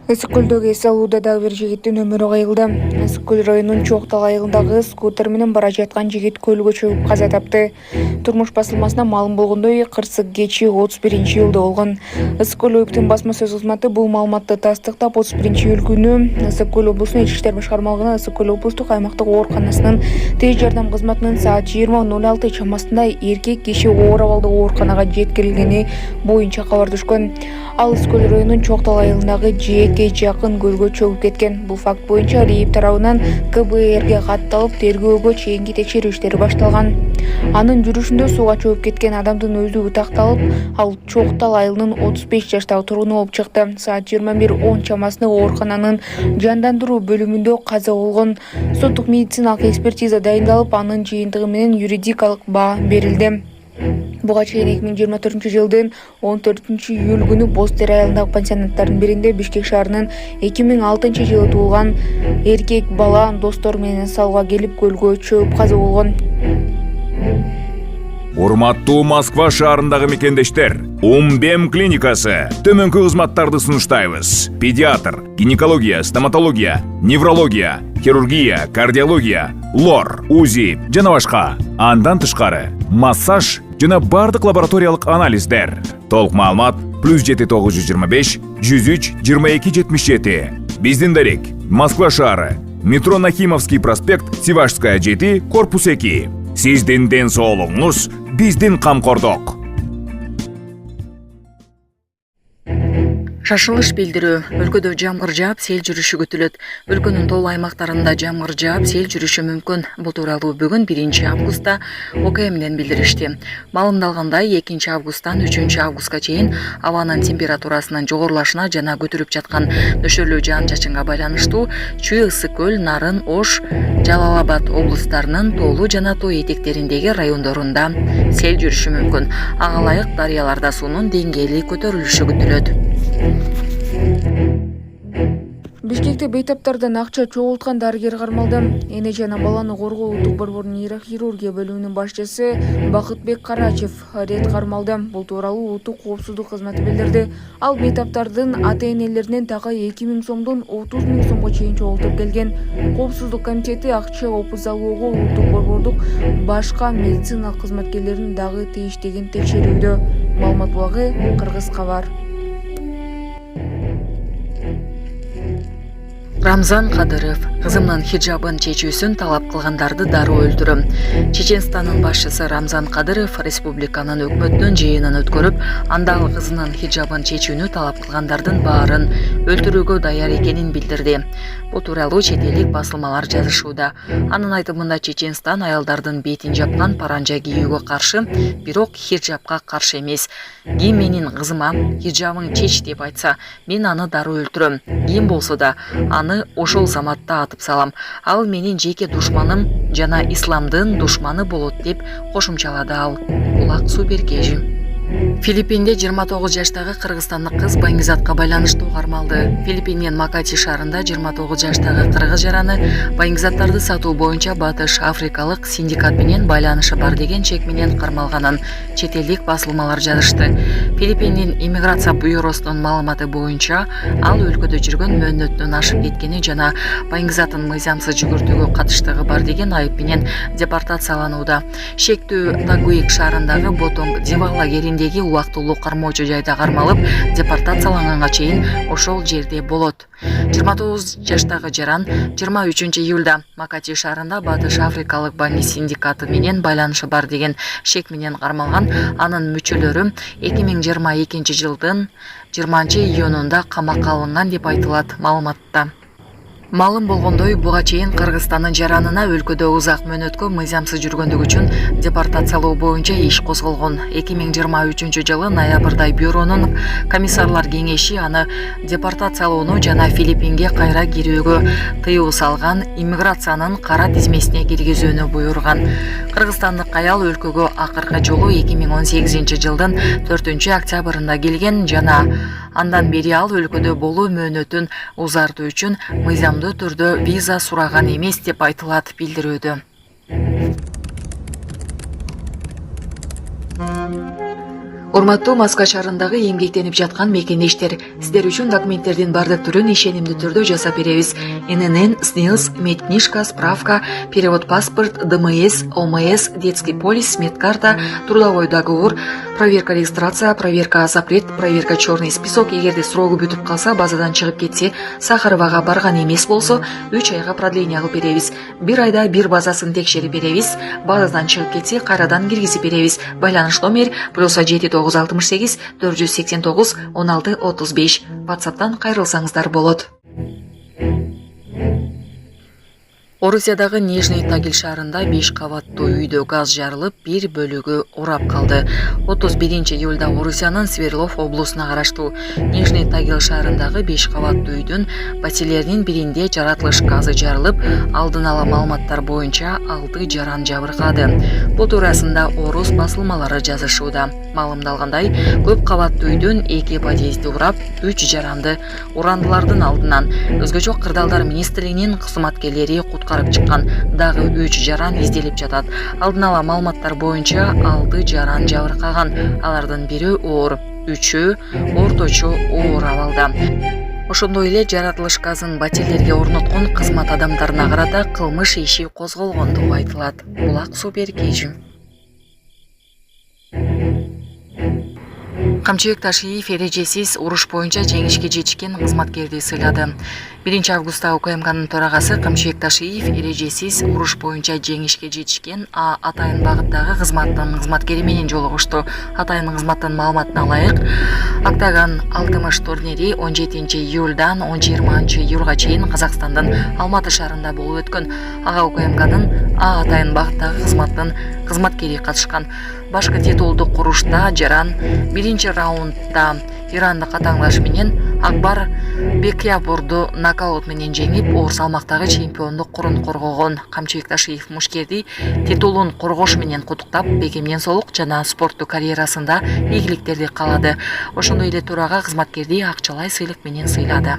Ысык-Көлдөгү эс алууда дагы бир жигиттин өмүрү кыйылды. Ысык-Көл районунун Чоктал айылындагы скутер менен бара жаткан жигит көлгө чөгүп каза тапты. Турмуш басылмасына маалым болгондой, кырсык кечи 31-июлда болгон. Ысык-Көл ОИБтин басма сөз кызматы бул маалыматты тастыктап, 31-июль күнү Ысык-Көл облусунун Ички иштер башкармалыгына Ысык-Көл облустук аймактык ооруканасынын тез жардам кызматынын саат 20:06 чамасында эркек киши оор абалда ооруканага жеткирилгени боюнча кабар түшкөн. Ал Ысык-Көл районунун Чоктал айылындагы жээкке жакын көлгө чөгүп кеткен. Бул факт боюнча РИИБ тарабынан КБРге катталып, тергөөгө чейинки текшерүү иштери башталган. Анын жүрүшүндө сууга чөгүп кеткен адамдын өзү такталып, ал Чоктал айылынын 35 жаштагы туруну болуп чыкты. Саат 21:10 чамасында оорукананын жандандыруу бөлүмүндө каза болгон. Соттук медициналык экспертиза дайындалып, анын жыйынтыгы менен юридикалык баа берилди. Буга чейин 2024-жылдын 14-июль күнү Бостер айылындагы пансионаттардын биринде Бишкек шаарынын 2006-жылы туулган эркек бала достору менен салууга келип көлгө чөгүп каза болгон. Урматтуу Москва шаарындагы мекендештер, Умбем клиникасы төмөнкү кызматтарды сунуштайбыз. Педиатр, гинекология, стоматология, неврология, хирургия, кардиология, лор, УЗИ жана башка. Андан тышкары массаж жана бардык лабораториялык анализдер. Толук маалымат +7925 103 22 77. Биздин дарек Москва шаары, метро Нахимовский проспект, Сивашская 7, корпус 2. Сиздин ден соолугуңуз биздин камкордук. Шашылыш билдирүү. Өлкөдө жамгыр жаап, сел жүрүшү күтүлөт. Өлкөнүн толук аймактарында жамгыр жаап, сел жүрүшү мүмкүн. Бул тууралуу бүгүн 1-августта ОКМ менен билдиришти. Маалымдалгандай, 2-августтан 3-августка чейин абанын температурасынын жогорулашына жана көтөрүп жаткан нөшөрлүү жаан-чачынга байланыштуу Чүй, Ысык-Көл, Нарын, Ош, Жалал Абад облустарынын тоолуу жана тоо этектериндеги райондорунда сел жүрүшү мүмкүн. Ага ылайык дарыяларда суунун деңгээли көтөрүлүшү күтүлөт. Бишкекте бейтаптардан акча чогулткан дарыгер кармалды. Эне жана баланы коргоо улуттук борборунун нейрохирургия бөлүмүнүн башчысы Бакытбек Карачев рет кармалды. Бул тууралуу улуттук коопсуздук кызматы билдирди. Ал бейтаптардын ата-энелеринен такай 2000 сомдон 30 000 сомго чейин чогултуп келген. Коопсуздук комитети акча опуз алууга улуттук борбордук башка медициналык кызматкерлерин дагы тийиштигин текшерүүдө. Маалымат булагы Кыргыз Кабар. Рамзан Кадыров кызымдын хиджабын чечүүсүн талап кылгандарды дароо өлтүрөм. Чеченстандын башчысы Рамзан Кадыров республиканын өкмөттүн жыйынын өткөрүп, анда ал кызынын хиджабын чечүүнү талап кылгандардын баарын өлтүрүүгө даяр экенин билдирди. Бул тууралуу чет элдик басылмалар жазышууда. Анын айтымында Чеченстан аялдардын бетин жапкан паранжа кийүүгө каршы, бирок хиджабка каршы эмес. Ким менин кызыма хиджабын чеч деп айтса, мен аны дароо өлтүрөм. Ким болсо да аны ошол заматта атып салам. Ал менин жеке душманым жана исламдын душманы болот деп кошумчалады ал. Улак Суперкежи. Филиппинде 29 жаштагы кыргызстандык кыз байыңгизатка байланыштуу кармалды. Филиппиндин Макати шаарында 29 жаштагы кыргыз жараны байыңгизаттарды сатуу боюнча Батыш Африкалык синдикат менен байланышы бар деген чек менен кармалганын чет элдик басылмалар жазышты. Филиппиндин иммиграция бюросунун маалыматы боюнча, ал өлкөдө жүргөн мөөнөтүнөн ашып кеткени жана байыңгизатын мыйзамсыз жүгүртүүгө катыштыгы бар деген айып менен депортацияланууда. Шектүү Тагуик шаарындагы Ботонг Дивал лагеринде убактылуу кармоочу жайда кармалып, депортацияланганга чейин ошол жерде болот. 29 жаштагы жаран 23-июлда Макати шаарында Батыш Африкалык баңги синдикаты менен байланышы бар деген шек менен кармалган. Анын мүчөлөрү 2022-жылдын 20-июнунда камакка алынган деп айтылат маалыматта. Маалым болгондой, буга чейин Кыргызстандын жаранына өлкөдө узак мөөнөткө мыйзамсыз жүргөндүгү үчүн депортациялоо боюнча иш козголгон. 2023-жылы ноябрда бюронун комиссарлар кеңеши аны депортациялоону жана Филиппинге кайра кирүүгө тыюу салган, иммиграциянын кара тизмесине киргизүүнү буйруган. Кыргызстандык аял өлкөгө акыркы жолу 2018-жылдын 4-октябрында келген жана андан бери ал өлкөдө болуу мөөнөтүн узартуу үчүн мыйзамдуу түрдө виза сураган эмес деп айтылат билдирүүдө. Урматтуу Москва шаарындагы эмгектенип жаткан мекендештер, сиздер үчүн документтердин бардык түрүн ишенимдүү түрдө жасап беребиз. ННН, СНИЛС, медкнижка, справка, перевод паспорт, ДМС, ОМС, детский полис, медкарта, трудовой договор, проверка регистрация, проверка запрет, проверка черный список. Эгерде срогу бүтүп калса, базадан чыгып кетсе, Сахаровага барган эмес болсо, 3 айга продление кылып беребиз. 1 айда 1 базасын текшерип беребиз. Базадан чыгып кетсе, кайрадан киргизип беребиз. Байланыш номер +7 968 489 16 35. WhatsApp'tan кайрылсаңыздар болот. Орусиядагы Нижний Тагил шаарында 5 кабаттуу үйдө газ жарылып, бир бөлүгү урап калды. 31 июлда Орусиянын Свердлов облусуна караштуу Нижний Тагил шаарындагы 5 кабаттуу үйдүн паттирлеринин биринде жаратылыш газы жарылып, алдын ала маалыматтар боюнча 6 жаран жабыркады. Бул туурасында орус басылмалары жазышууда. Маалымдалгандай, көп кабаттуу үйдүн 2 подъезди урап, 3 жаранды урандылардын алдынан өзгөчө кырдаалдар министрлигинин кызматкерлери куткарып чыккан. Дагы 3 жаран изделип жатат. Алдын ала маалыматтар боюнча 6 жаран жабыркаган. Алардын бири оор, 3-ü орточо оор абалда. Ошондой эле жаратылыш газын батирлерге орноткон кызмат адамдарына карата кылмыш иши козголгон деп айтылат. Булак Супер Кежим. Камчыбек Ташиев эрежесиз уруш боюнча жеңишке жетишкен кызматкерди сыйлады. 1 августта УКМКнын төрагасы Камчыбек Ташиев эрежесиз уруш боюнча жеңишке жетишкен Атайын багыттагы кызматтын кызматкери менен жолугушту. Атайын кызматтын маалыматына ылайык, Октагон алтымыш турнири 17 июлдан 20 июлга чейин Казакстандын Алматы шаарында болуп өткөн. Ага УКМКнын Атайын багыттагы кызматтын кызматкери катышкан. Башкы титулдук курушта жаран 1 раундда ирандык атаңдаш менен Акбар Бекябурду нокаут менен жеңип, оор салмактагы чемпиондук курун коргогон. Камчыбек Ташиев мушкерди титулун коргош менен куттуктап, бекемден солук жана спорттук карьерасында ийгиликтерди каалады. Ошондой эле турага кызматкерди акчалай сыйлык менен сыйлады.